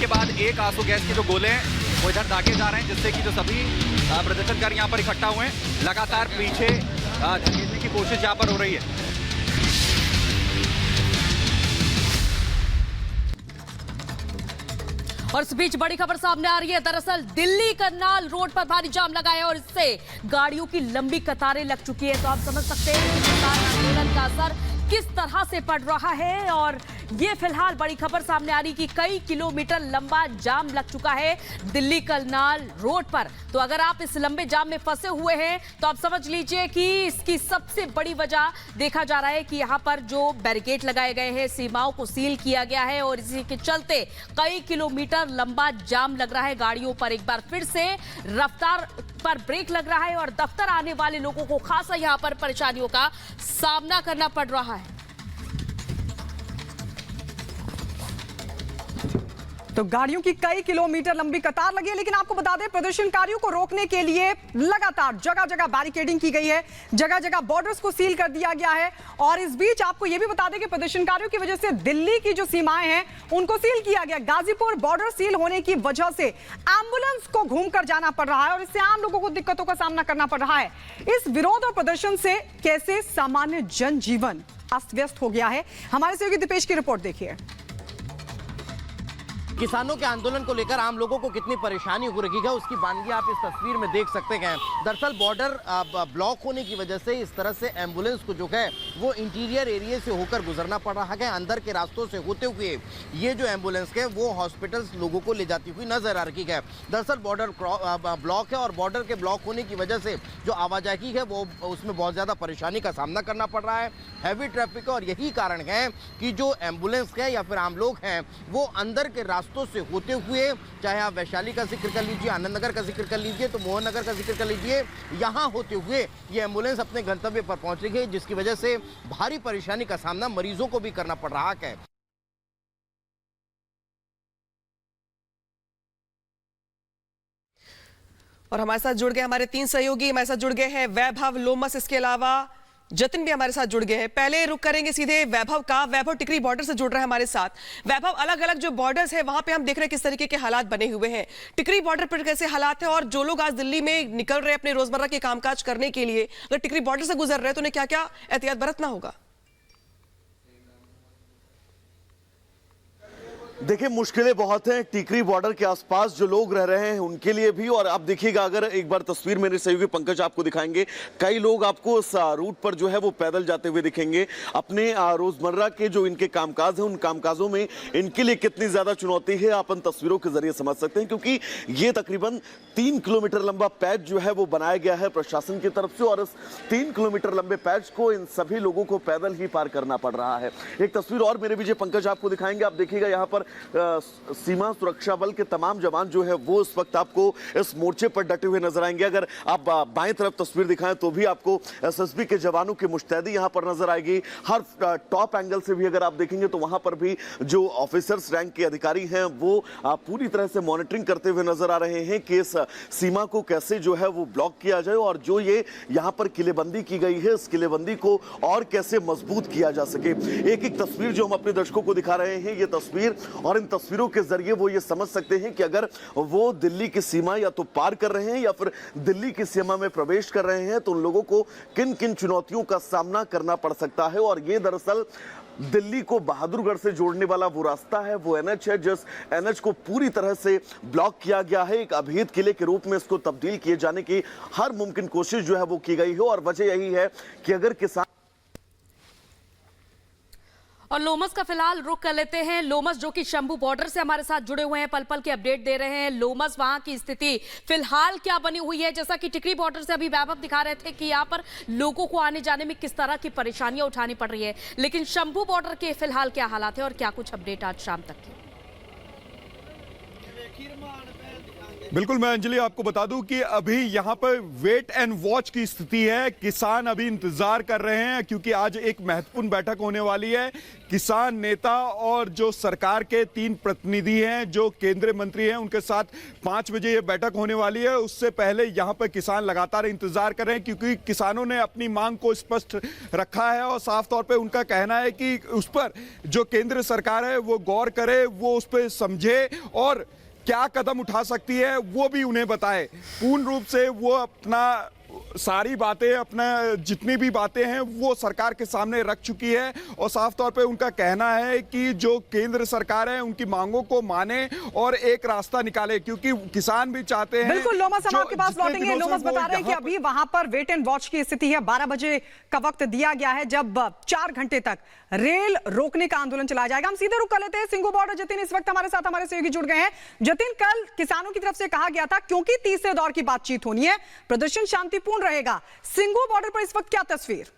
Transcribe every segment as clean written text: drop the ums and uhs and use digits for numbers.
बाद एक आंसू गैस के जो गोले हैं वो इधर दागे जा रहे हैं, जिससे कि जो सभी प्रदर्शनकारी यहाँ पर इकट्ठा हुए हैं लगातार पीछे धकेलने की कोशिश यहाँ पर हो रही है। और इस बीच बड़ी खबर सामने आ रही है। दरअसल दिल्ली करनाल रोड पर भारी जाम लगा है और इससे गाड़ियों की लंबी कतारें लग चुकी है। तो आप समझ सकते हैं कि किसान आंदोलन का असर किस तरह से पड़ रहा है। और ये फिलहाल बड़ी खबर सामने आ रही कि कई किलोमीटर लंबा जाम लग चुका है दिल्ली करनाल रोड पर। तो अगर आप इस लंबे जाम में फंसे हुए हैं तो आप समझ लीजिए कि इसकी सबसे बड़ी वजह देखा जा रहा है कि यहाँ पर जो बैरिकेड लगाए गए हैं, सीमाओं को सील किया गया है और इसी के चलते कई किलोमीटर लंबा जाम लग रहा है। गाड़ियों पर एक बार फिर से रफ्तार पर ब्रेक लग रहा है और दफ्तर आने वाले लोगों को खासा यहाँ पर परेशानियों का सामना करना पड़ रहा है। तो गाड़ियों की कई किलोमीटर लंबी कतार लगी है। लेकिन आपको बता दें, प्रदर्शनकारियों को रोकने के लिए लगातार जगह जगह बैरिकेडिंग की गई है, जगह जगह बॉर्डर्स को सील कर दिया गया है। और इस बीच आपको यह भी बता दें कि प्रदर्शनकारियों की वजह से दिल्ली की जो सीमाएं हैं उनको सील किया गया। गाजीपुर बॉर्डर सील होने की वजह से एम्बुलेंस को घूमकर जाना पड़ रहा है और इससे आम लोगों को दिक्कतों का सामना करना पड़ रहा है। इस विरोध और प्रदर्शन से कैसे सामान्य जनजीवन अस्त व्यस्त हो गया है, हमारे सहयोगी दीपेश की रिपोर्ट देखिए। किसानों के आंदोलन को लेकर आम लोगों को कितनी परेशानी हो रही है उसकी वानगी आप इस तस्वीर में देख सकते हैं। दरअसल बॉर्डर ब्लॉक होने की वजह से इस तरह से एम्बुलेंस को जो है वो इंटीरियर एरिया से होकर गुजरना पड़ रहा है। अंदर के रास्तों से होते हुए ये जो एम्बुलेंस है वो हॉस्पिटल्स लोगों को ले जाती हुई नजर आ रही है। दरअसल बॉर्डर ब्लॉक है और बॉर्डर के ब्लॉक होने की वजह से जो आवाजाही है वो उसमें बहुत ज़्यादा परेशानी का सामना करना पड़ रहा है। हैवी ट्रैफिक है और यही कारण है कि जो एम्बुलेंस है या फिर आम लोग हैं वो अंदर के रास्तों से होते हुए, चाहे आप वैशाली का जिक्र कर लीजिए, आनंद नगर का जिक्र कर लीजिए, तो मोहन नगर का जिक्र कर लीजिए, यहां होते हुए ये एम्बुलेंस अपने गंतव्य पर पहुंच रही है, जिसकी वजह से भारी परेशानी का सामना मरीजों को भी करना पड़ रहा है। और हमारे साथ जुड़ गए हमारे 3 सहयोगी, हमारे साथ जुड़ गए हैं वैभव, लोमस, इसके अलावा जतिन भी हमारे साथ जुड़ गए हैं। पहले रुक करेंगे सीधे वैभव का। वैभव टिकरी बॉर्डर से जुड़ रहा है हमारे साथ। वैभव, अलग अलग जो बॉर्डर्स है वहां पे हम देख रहे हैं किस तरीके के हालात बने हुए हैं। टिकरी बॉर्डर पर कैसे हालात है और जो लोग आज दिल्ली में निकल रहे हैं अपने रोजमर्रा के कामकाज करने के लिए, अगर टिकरी बॉर्डर से गुजर रहे हैं तो उन्हें क्या क्या एहतियात बरतना होगा? देखिए, मुश्किलें बहुत हैं टिकरी बॉर्डर के आसपास जो लोग रह रहे हैं उनके लिए भी। और आप देखिएगा, अगर एक बार तस्वीर मेरे सहयोगी पंकज आपको दिखाएंगे, कई लोग आपको उस रूट पर जो है वो पैदल जाते हुए दिखेंगे। अपने रोजमर्रा के जो इनके कामकाज हैं उन कामकाजों में इनके लिए कितनी ज्यादा चुनौती है आप इन तस्वीरों के जरिए समझ सकते हैं, क्योंकि ये तकरीबन 3 किलोमीटर लंबा पैच जो है वो बनाया गया है प्रशासन की तरफ से। और इस 3 किलोमीटर लंबे पैच को इन सभी लोगों को पैदल ही पार करना पड़ रहा है। एक तस्वीर और मेरे विजय पंकज आपको दिखाएंगे। आप देखिएगा, यहाँ पर सीमा सुरक्षा बल के तमाम जवान जो है वो इस वक्त आपको इस मोर्चे पर डटे हुए नजर आएंगे। अगर आप बाएं तरफ तस्वीर दिखाएं तो भी आपको एसएसबी के जवानों की मुस्तैदी यहां पर नजर आएगी। हर टॉप एंगल से भी अगर आप देखेंगे तो वहां पर भी जो ऑफिसर्स रैंक के अधिकारी हैं वो पूरी तरह से मॉनिटरिंग करते हुए नजर आ रहे हैं कि इस सीमा को कैसे जो है वो ब्लॉक किया जाए और जो ये यहां पर किलेबंदी की गई है इस किलेबंदी को और कैसे मजबूत किया जा सके। एक एक तस्वीर जो हम अपने दर्शकों को दिखा रहे हैं, ये तस्वीर और इन तस्वीरों के जरिए वो ये समझ सकते हैं कि अगर वो दिल्ली की सीमा या तो पार कर रहे हैं या फिर दिल्ली की सीमा में प्रवेश कर रहे हैं तो उन लोगों को किन किन चुनौतियों का सामना करना पड़ सकता है। और ये दरअसल दिल्ली को बहादुरगढ़ से जोड़ने वाला वो रास्ता है, वो एनएच है, जिस एनएच को पूरी तरह से ब्लॉक किया गया है। एक अभेद किले के रूप में इसको तब्दील किए जाने की हर मुमकिन कोशिश जो है वो की गई है। और वजह यही है कि अगर किसान और लोमस का फिलहाल रुख कर लेते हैं। लोमस जो कि शंभू बॉर्डर से हमारे साथ जुड़े हुए हैं, पल पल के अपडेट दे रहे हैं। लोमस, वहां की स्थिति फिलहाल क्या बनी हुई है? जैसा कि टिकरी बॉर्डर से अभी वैभव दिखा रहे थे कि यहाँ पर लोगों को आने जाने में किस तरह की परेशानियां उठानी पड़ रही है, लेकिन शंभू बॉर्डर के फिलहाल क्या हालात है और क्या कुछ अपडेट आज शाम तक के? बिल्कुल, मैं अंजलि आपको बता दूं कि अभी यहां पर वेट एंड वॉच की स्थिति है। किसान अभी इंतजार कर रहे हैं क्योंकि आज एक महत्वपूर्ण बैठक होने वाली है। किसान नेता और जो सरकार के 3 प्रतिनिधि हैं, जो केंद्रीय मंत्री हैं, उनके साथ 5 बजे ये बैठक होने वाली है। उससे पहले यहां पर किसान लगातार इंतजार कर रहे हैं क्योंकि किसानों ने अपनी मांग को स्पष्ट रखा है और साफ तौर पे उनका कहना है कि उस पर जो केंद्र सरकार है वो गौर करे, वो उस पर समझे और क्या कदम उठा सकती है वो भी उन्हें बताए। पूर्ण रूप से वो अपना सारी बातें, अपना जितनी भी बातें हैं वो सरकार के सामने रख चुकी है और साफ तौर पे उनका कहना है कि जो केंद्र सरकार है उनकी मांगों को माने और एक रास्ता निकाले, क्योंकि किसान भी चाहते हैं। बिल्कुल लोमस, हम आपके पास लौटेंगे। लोमस बता रहे हैं कि अभी वहां पर वेट एंड वॉच की स्थिति है। 12 बजे का वक्त दिया गया है जब 4 घंटे तक रेल रोकने का आंदोलन चलाया जाएगा। हम सीधे रुक कर लेते हैं सिंघू बॉर्डर। जतिन इस वक्त हमारे साथ हमारे सहयोगी जुड़ गए हैं। जतिन, कल किसानों की तरफ से कहा गया था क्योंकि तीसरे दौर की बातचीत होनी है, प्रदर्शन शांतिपूर्ण रहेगा। सिंघू बॉर्डर पर इस वक्त क्या तस्वीर?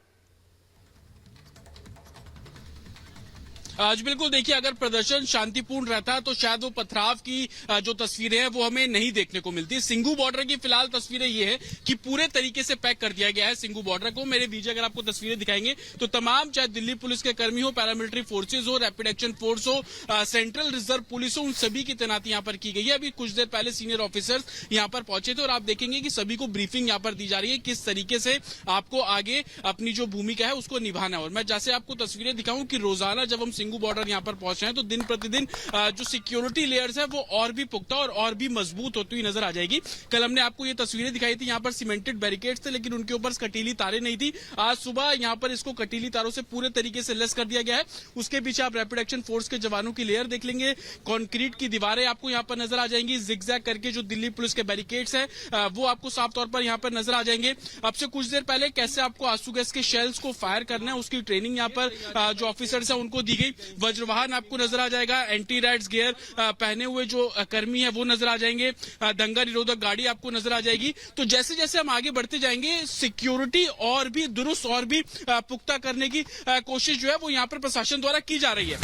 आज बिल्कुल देखिए, अगर प्रदर्शन शांतिपूर्ण रहता तो शायद वो पथराव की जो तस्वीरें हैं वो हमें नहीं देखने को मिलती। सिंघू बॉर्डर की फिलहाल तस्वीरें ये है कि पूरे तरीके से पैक कर दिया गया है सिंघू बॉर्डर को। मेरे बीच अगर आपको तस्वीरें दिखाएंगे तो तमाम, चाहे दिल्ली पुलिस के कर्मी हो, पैरामिलिट्री फोर्सेज हो, रैपिड एक्शन फोर्स हो, सेंट्रल रिजर्व पुलिस हो, उन सभी की तैनाती यहाँ पर की गई है। अभी कुछ देर पहले सीनियर ऑफिसर्स यहाँ पर पहुंचे थे और आप देखेंगे कि सभी को ब्रीफिंग यहाँ पर दी जा रही है किस तरीके से आपको आगे अपनी जो भूमिका है उसको निभाना है। और मैं जैसे आपको तस्वीरें दिखाऊं कि रोजाना जब हम सिंघू बॉर्डर यहाँ पर पहुंच रहे हैं तो दिन प्रतिदिन जो सिक्योरिटी लेयर्स है वो और भी पुख्ता और भी मजबूत होती हुई नजर आ जाएगी। कल हमने आपको ये तस्वीरें दिखाई थी, यहाँ पर सीमेंटेड बैरिकेड्स थे लेकिन उनके ऊपर कटीली तारें नहीं थी। आज सुबह यहाँ पर इसको कटीली तारों से पूरे तरीके से लेस कर दिया गया है। उसके पीछे आप रैपिड एक्शन फोर्स के जवानों की लेयर देख लेंगे। कॉन्क्रीट की दीवारें आपको यहाँ पर नजर आ जाएंगी। जिगजैग करके जो दिल्ली पुलिस के बैरिकेड्स है वो आपको साफ तौर पर यहाँ पर नजर आ जाएंगे। अब से कुछ देर पहले कैसे आपको आंसू गैस के शेल्स को फायर करना है उसकी ट्रेनिंग यहाँ पर जो ऑफिसर्स है उनको दी गई। वज्रवाहन आपको नजर आ जाएगा। एंटी राइड्स गियर पहने हुए जो कर्मी है वो नजर आ जाएंगे। दंगा निरोधक गाड़ी आपको नजर आ जाएगी। तो जैसे जैसे हम आगे बढ़ते जाएंगे सिक्योरिटी और भी दुरुस्त और भी पुख्ता करने की कोशिश जो है वो यहाँ पर प्रशासन द्वारा की जा रही है।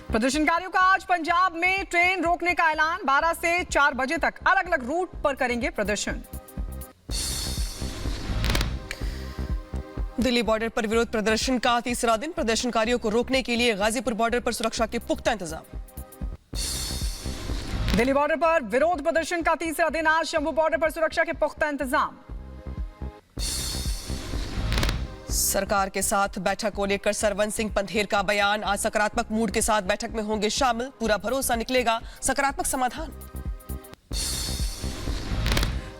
प्रदर्शनकारियों का आज पंजाब में ट्रेन रोकने का ऐलान। 12 से 4 बजे तक अलग अलग रूट पर करेंगे प्रदर्शन। दिल्ली बॉर्डर पर विरोध प्रदर्शन का तीसरा दिन। प्रदर्शनकारियों को रोकने के लिए गाजीपुर बॉर्डर पर सुरक्षा के पुख्ता इंतजाम। दिल्ली बॉर्डर पर विरोध प्रदर्शन का तीसरा दिन। आज शंभू बॉर्डर पर सुरक्षा के पुख्ता इंतजाम। सरकार के साथ बैठक को लेकर सरवन सिंह पंधेर का बयान। आज सकारात्मक मूड के साथ बैठक में होंगे शामिल, पूरा भरोसा निकलेगा सकारात्मक समाधान।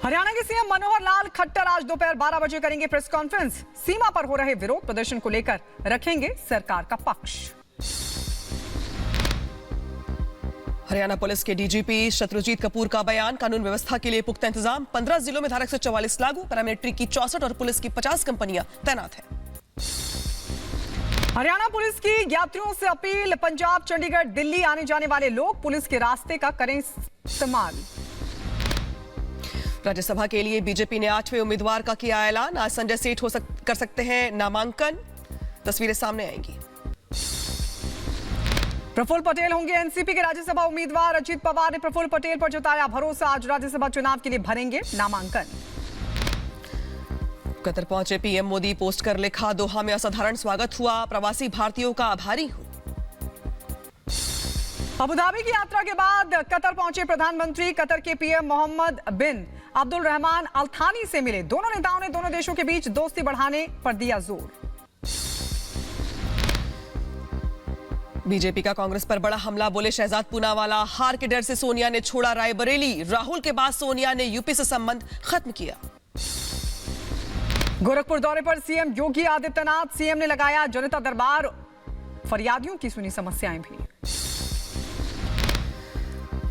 हरियाणा के सीएम मनोहर लाल खट्टर आज दोपहर 12 बजे करेंगे प्रेस कॉन्फ्रेंस। सीमा पर हो रहे विरोध प्रदर्शन को लेकर रखेंगे सरकार का पक्ष। हरियाणा पुलिस के डीजीपी शत्रुजीत कपूर का बयान। कानून व्यवस्था के लिए पुख्ता इंतजाम। 15 जिलों में धारा 144 लागू। पैरामिलिट्री की 64 और पुलिस की 50 कंपनियां तैनात हैं। हरियाणा पुलिस की यात्रियों से अपील। पंजाब, चंडीगढ़, दिल्ली आने जाने वाले लोग पुलिस के रास्ते का करें इस्तेमाल। राज्यसभा के लिए बीजेपी ने 8वें उम्मीदवार का किया ऐलान। आज संजय सेठ कर सकते हैं नामांकन। तस्वीरें सामने आएंगी। प्रफुल्ल पटेल होंगे एनसीपी के राज्यसभा उम्मीदवार। अजीत पवार ने प्रफुल्ल पटेल पर जताया भरोसा। आज राज्यसभा चुनाव के लिए भरेंगे नामांकन। कतर पहुंचे पीएम मोदी। पोस्ट कर लिखा, दोहा में असाधारण स्वागत हुआ। प्रवासी भारतीयों का आभारी हूं। अबुधाबी की यात्रा के बाद कतर पहुंचे प्रधानमंत्री। कतर के पीएम मोहम्मद बिन अब्दुल रहमान अल थानी से मिले। दोनों नेताओं ने दोनों देशों के बीच दोस्ती बढ़ाने पर दिया जोर। बीजेपी का कांग्रेस पर बड़ा हमला, बोले शहजाद पूनावाला। हार के डर से सोनिया ने छोड़ा रायबरेली। राहुल के बाद सोनिया ने यूपी से संबंध खत्म किया। गोरखपुर दौरे पर सीएम योगी आदित्यनाथ। सीएम ने लगाया जनता दरबार। फरियादियों की सुनी समस्याएं भी।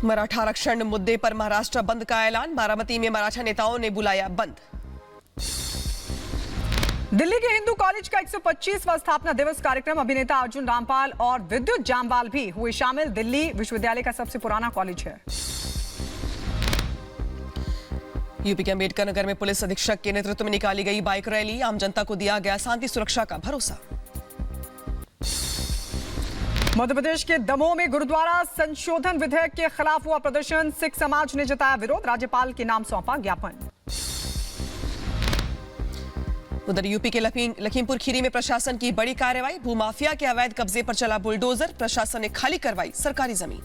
मराठा आरक्षण मुद्दे पर महाराष्ट्र बंद का ऐलान। बारामती में मराठा नेताओं ने बुलाया बंद। दिल्ली के हिंदू कॉलेज का 125वां स्थापना दिवस कार्यक्रम। अभिनेता अर्जुन रामपाल और विद्युत जामवाल भी हुए शामिल। दिल्ली विश्वविद्यालय का सबसे पुराना कॉलेज है। यूपी के अंबेडकर नगर में पुलिस अधीक्षक के नेतृत्व में निकाली गई बाइक रैली, आम जनता को दिया गया शांति सुरक्षा का भरोसा। मध्य प्रदेश के दमोह में गुरुद्वारा संशोधन विधेयक के खिलाफ हुआ प्रदर्शन, सिख समाज ने जताया विरोध, राज्यपाल के नाम सौंपा ज्ञापन। उधर यूपी के लखीमपुर खीरी में प्रशासन की बड़ी कार्रवाई, भूमाफिया के अवैध कब्जे पर चला बुलडोजर, प्रशासन ने खाली करवाई सरकारी जमीन।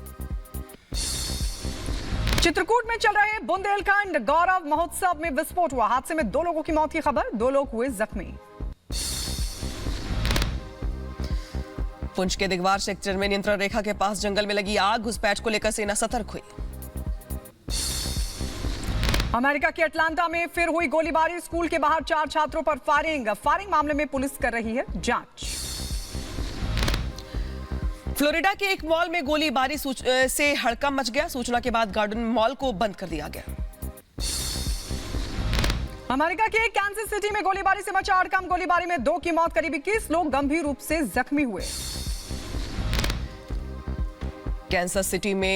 चित्रकूट में चल रहे बुंदेलखंड गौरव महोत्सव में विस्फोट हुआ, हादसे में 2 लोगों की मौत की खबर, 2 लोग हुए जख्मी। पुंछ के दिगवार सेक्टर में नियंत्रण रेखा के पास जंगल में लगी आग, घुसपैठ को लेकर सेना सतर्क हुई। अमेरिका के अटलांटा में फिर हुई गोलीबारी, स्कूल के बाहर 4 छात्रों पर फायरिंग मामले में पुलिस कर रही है जांच। फ्लोरिडा के एक मॉल में गोलीबारी से हड़कंप मच गया, सूचना के बाद गार्डन मॉल को बंद कर दिया गया। अमेरिका के कैंसस सिटी में गोलीबारी से मचा हड़कंप, गोलीबारी में 2 की मौत, करीब 21 लोग गंभीर रूप से जख्मी हुए। कैंसस सिटी में